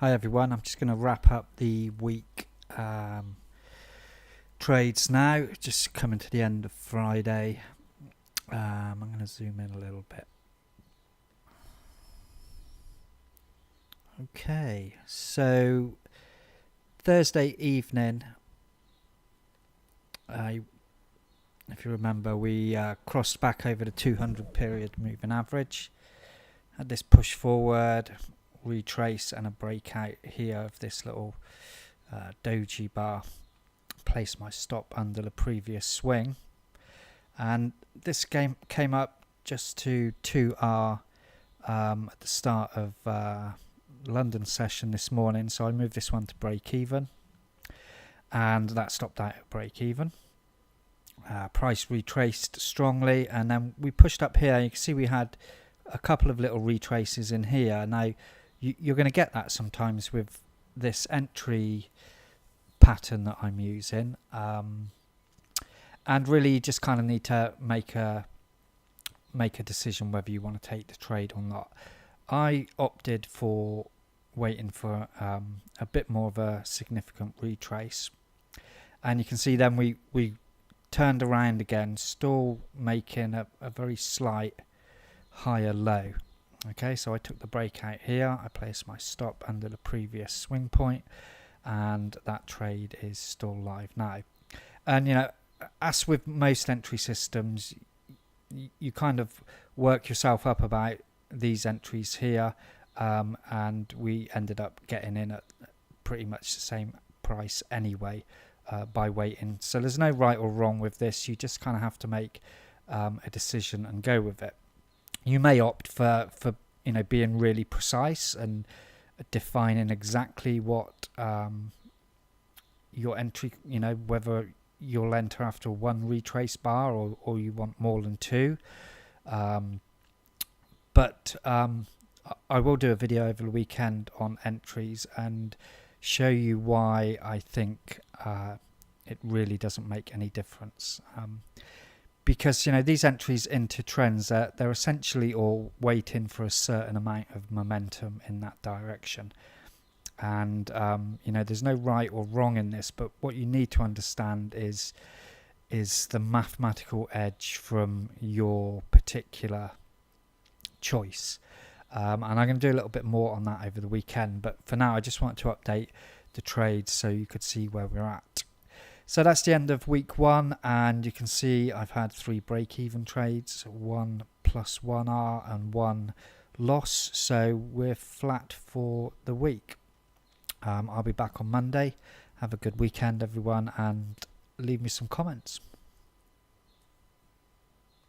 Hi everyone, I'm just going to wrap up the week trades now, just coming to the end of Friday. I'm going to zoom in a little bit. Okay, so Thursday evening, if you remember, we crossed back over the 200 period moving average, had this push forward, retrace and a breakout here of this little doji bar. Place my stop under the previous swing, and this game came up just to 2R at the start of London session this morning, so I moved this one to break even, and that stopped out at break even. Price retraced strongly, and then we pushed up here. You can see we had a couple of little retraces in here. Now you're going to get that sometimes with this entry pattern that I'm using, and really you just kind of need to make a decision whether you want to take the trade or not. I opted for waiting for a bit more of a significant retrace, and you can see then we turned around again, still making a very slight higher low. Okay, so I took the breakout here, I placed my stop under the previous swing point, and that trade is still live now. And you know, as with most entry systems, you kind of work yourself up about these entries here, and we ended up getting in at pretty much the same price anyway by waiting. So there's no right or wrong with this. You just kind of have to make a decision and go with it. You may opt for being really precise and defining exactly what your entry, whether you'll enter after one retrace bar or you want more than two. But I will do a video over the weekend on entries and show you why I think it really doesn't make any difference. Because these entries into trends, they're essentially all waiting for a certain amount of momentum in that direction, and there's no right or wrong in this, but what you need to understand is the mathematical edge from your particular choice, and I'm going to do a little bit more on that over the weekend, but for now I just wanted to update the trades so you could see where we're at. So that's the end of week one, and you can see I've had 3 break-even trades, 1 plus 1R and 1 loss, so we're flat for the week. I'll be back on Monday. Have a good weekend everyone, and leave me some comments.